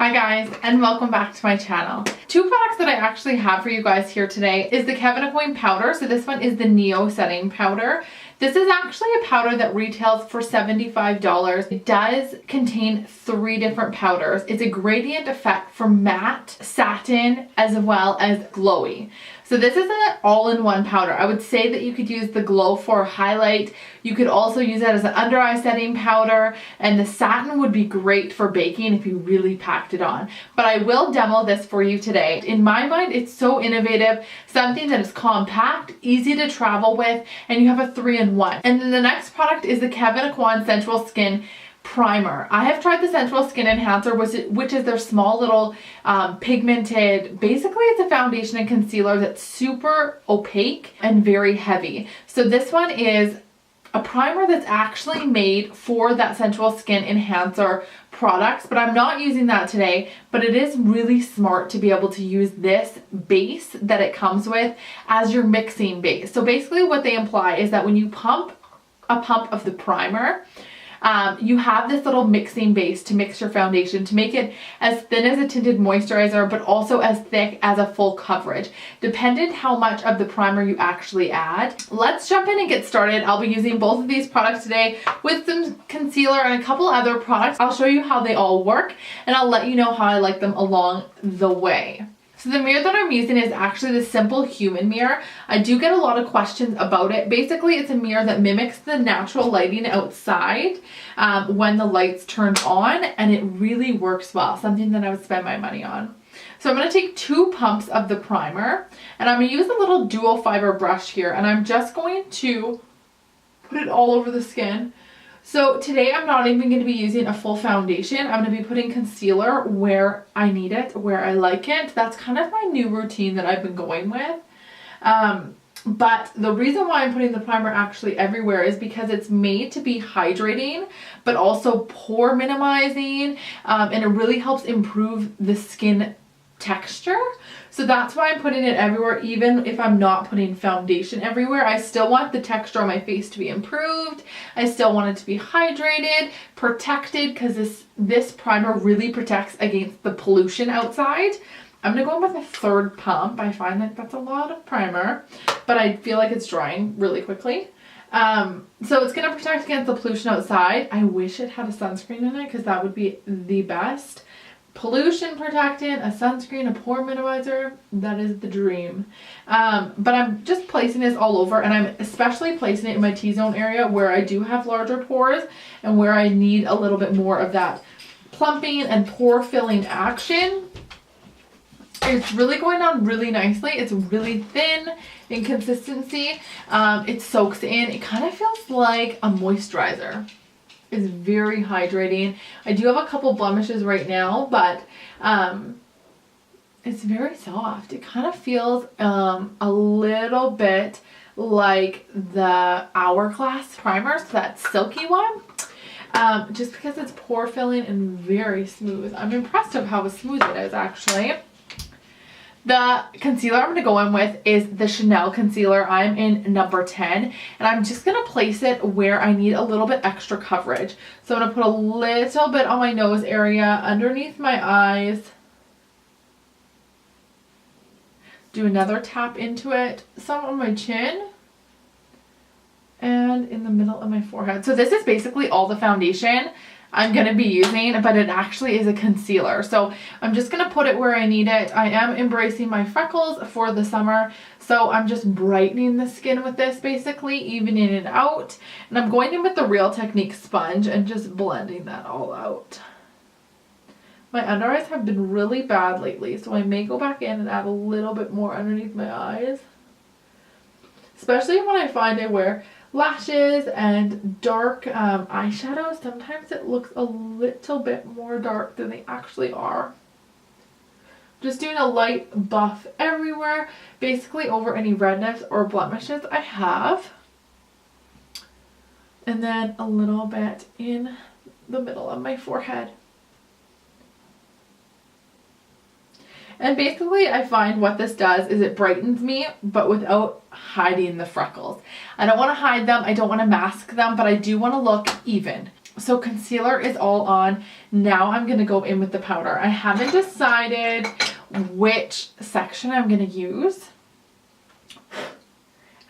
Hi guys, and welcome back to my channel. Two products that I actually have for you guys here today is the KEVYN AUCOIN powder. So this one is the Neo Setting Powder. This is actually a powder that retails for $75. It does contain 3 different powders. It's a gradient effect for matte, satin, as well as glowy. So this is an all-in-one powder. I would say that you could use the Glow for highlight. You could also use it as an under eye setting powder, and the satin would be great for baking if you really packed it on. But I will demo this for you today. In my mind, it's so innovative, something that is compact, easy to travel with, and you have a 3-in-1. And then the next product is the KEVYN AUCOIN Sensual Skin Primer. I have tried the Sensual Skin Enhancer, which is their small little pigmented, basically it's a foundation and concealer that's super opaque and very heavy. So this one is a primer that's actually made for that Sensual Skin Enhancer products, but I'm not using that today. But it is really smart to be able to use this base that it comes with as your mixing base. So basically what they imply is that when you pump a pump of the primer, you have this little mixing base to mix your foundation to make it as thin as a tinted moisturizer, but also as thick as a full coverage, dependent how much of the primer you actually add. Let's jump in and get started. I'll be using both of these products today with some concealer and a couple other products. I'll show you how they all work, and I'll let you know how I like them along the way. So the mirror that I'm using is actually the Simple Human mirror. I do get a lot of questions about it. Basically, it's a mirror that mimics the natural lighting outside when the lights turn on, and it really works well. Something that I would spend my money on. So I'm going to take 2 pumps of the primer, and I'm going to use a little dual fiber brush here, and I'm just going to put it all over the skin. So today I'm not even going to be using a full foundation. I'm going to be putting concealer where I need it, where I like it. That's kind of my new routine that I've been going with. But the reason why I'm putting the primer actually everywhere is because it's made to be hydrating, but also pore minimizing, and it really helps improve the skin texture. So that's why I'm putting it everywhere. Even if I'm not putting foundation everywhere, I still want the texture on my face to be improved. I still want it to be hydrated, protected, because this primer really protects against the pollution outside. I'm going to go in with a 3rd pump. I find that that's a lot of primer, but I feel like it's drying really quickly. So it's going to protect against the pollution outside. I wish it had a sunscreen in it, because that would be the best. Pollution protectant, a sunscreen, a pore minimizer, that is the dream. But I'm just placing this all over, and I'm especially placing it in my T-zone area where I do have larger pores and where I need a little bit more of that plumping and pore filling action. It's really going on really nicely. It's really thin in consistency. It soaks in. It kind of feels like a moisturizer. It's very hydrating. I do have a couple blemishes right now, but it's very soft. It kind of feels a little bit like the Hourglass primer, so that silky one. Just because it's pore filling and very smooth. I'm impressed of how smooth it is, actually. The concealer I'm going to go in with is the Chanel concealer. I'm in number 10, and I'm just going to place it where I need a little bit extra coverage. So I'm going to put a little bit on my nose area, underneath my eyes. Do another tap into it, some on my chin, and in the middle of my forehead. So this is basically all the foundation I'm going to be using, but it actually is a concealer. So I'm just going to put it where I need it. I am embracing my freckles for the summer, so I'm just brightening the skin with this, basically evening it out. And I'm going in with the Real Technique sponge and just blending that all out. My under eyes have been really bad lately, so I may go back in and add a little bit more underneath my eyes. Especially when I find I wear lashes and dark eyeshadows, sometimes it looks a little bit more dark than they actually are. Just doing a light buff everywhere, basically over any redness or blemishes I have. And then a little bit in the middle of my forehead. And basically I find what this does is it brightens me, but without hiding the freckles. I don't want to hide them, I don't want to mask them, but I do want to look even. So concealer is all on. Now I'm going to go in with the powder. I haven't decided which section I'm going to use.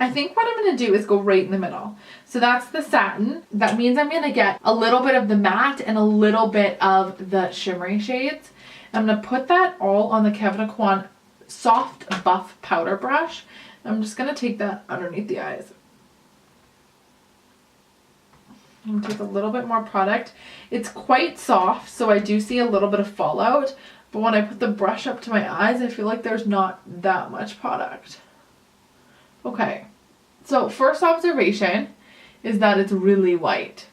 I think what I'm going to do is go right in the middle. So that's the satin. That means I'm going to get a little bit of the matte and a little bit of the shimmery shades. I'm going to put that all on the KEVYN AUCOIN soft buff powder brush. I'm just going to take that underneath the eyes. I'm going to take a little bit more product. It's quite soft, so I do see a little bit of fallout. But when I put the brush up to my eyes, I feel like there's not that much product. Okay, so first observation is that it's really white.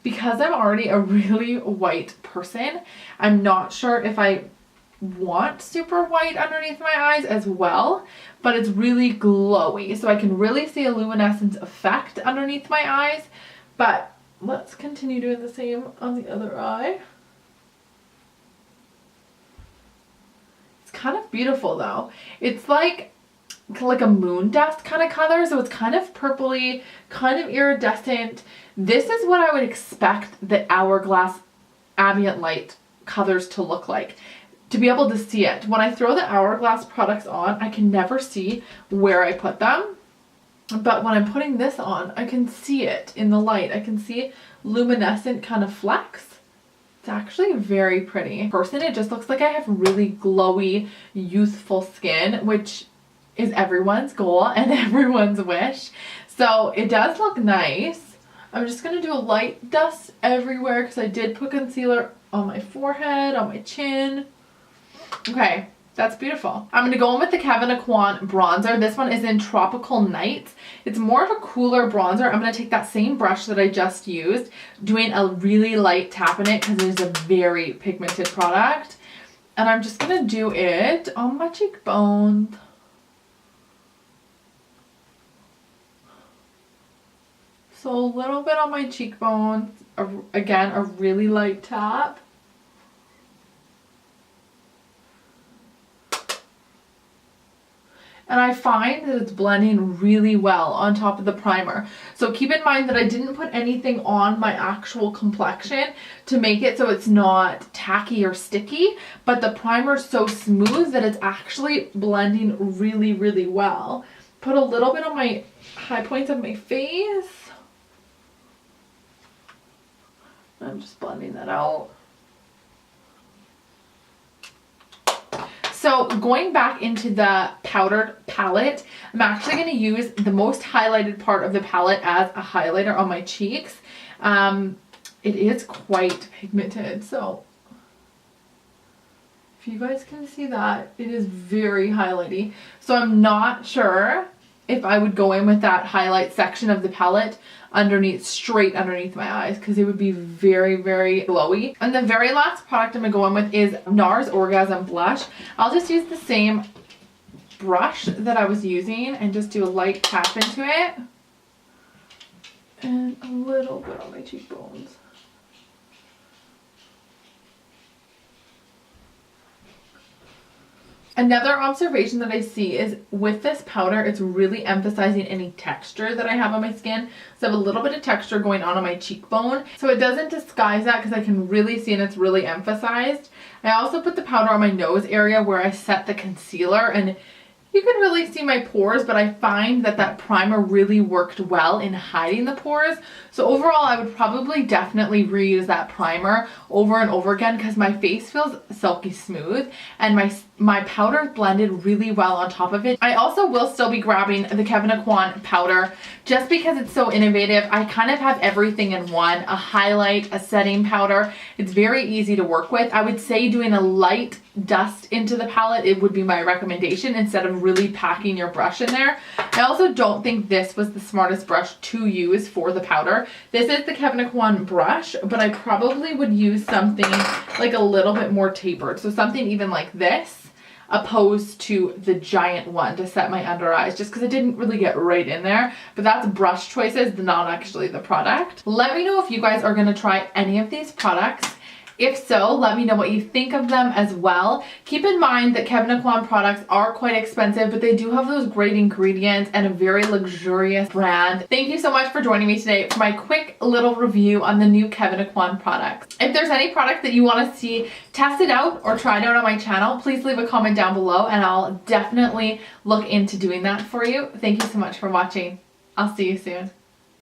Because I'm already a really white person, I'm not sure if I want super white underneath my eyes as well, but it's really glowy, so I can really see a luminescence effect underneath my eyes. But let's continue doing the same on the other eye. Kind of beautiful though. It's like a moon dust kind of color, so it's kind of purpley, kind of iridescent. This is what I would expect the Hourglass ambient light colors to look like, to be able to see it. When I throw the Hourglass products on, I can never see where I put them, but when I'm putting this on, I can see it in the light. I can see luminescent kind of flecks. It's actually very pretty. In person, it just looks like I have really glowy, youthful skin, which is everyone's goal and everyone's wish. So it does look nice. I'm just going to do a light dust everywhere because I did put concealer on my forehead, on my chin. Okay, that's beautiful. I'm going to go in with the KEVYN AUCOIN bronzer. This one is in Tropical Nights. It's more of a cooler bronzer. I'm going to take that same brush that I just used, doing a really light tap in it because it is a very pigmented product. And I'm just going to do it on my cheekbones. So a little bit on my cheekbones. Again, a really light tap. And I find that it's blending really well on top of the primer. So keep in mind that I didn't put anything on my actual complexion to make it so it's not tacky or sticky, but the primer is so smooth that it's actually blending really, really well. Put a little bit on my high points of my face. I'm just blending that out. So going back into the powdered palette, I'm actually going to use the most highlighted part of the palette as a highlighter on my cheeks. It is quite pigmented, so if you guys can see that, it is very highlighty. So I'm not sure if I would go in with that highlight section of the palette straight underneath my eyes, because it would be very, very glowy. And the very last product I'm going to go in with is NARS Orgasm Blush. I'll just use the same brush that I was using and just do a light tap into it. And a little bit on my cheekbones. Another observation that I see is with this powder, it's really emphasizing any texture that I have on my skin. So I have a little bit of texture going on my cheekbone. So it doesn't disguise that because I can really see and it's really emphasized. I also put the powder on my nose area where I set the concealer, and you can really see my pores, but I find that that primer really worked well in hiding the pores. So overall, I would probably definitely reuse that primer over and over again because my face feels silky smooth and my powder blended really well on top of it. I also will still be grabbing the KEVYN AUCOIN powder just because it's so innovative. I kind of have everything in one, a highlight, a setting powder. It's very easy to work with. I would say doing a light dust into the palette, it would be my recommendation instead of really packing your brush in there. I also don't think this was the smartest brush to use for the powder. This is the KEVYN AUCOIN brush, but I probably would use something like a little bit more tapered. So something even like this, opposed to the giant one to set my under eyes, just because it didn't really get right in there. But that's brush choices, not actually the product. Let me know if you guys are going to try any of these products If so, let me know what you think of them as well. Keep in mind that KEVYN AUCOIN products are quite expensive, but they do have those great ingredients and a very luxurious brand. Thank you so much for joining me today for my quick little review on the new KEVYN AUCOIN products. If there's any product that you want to see tested out or tried out on my channel, please leave a comment down below and I'll definitely look into doing that for you. Thank you so much for watching. I'll see you soon.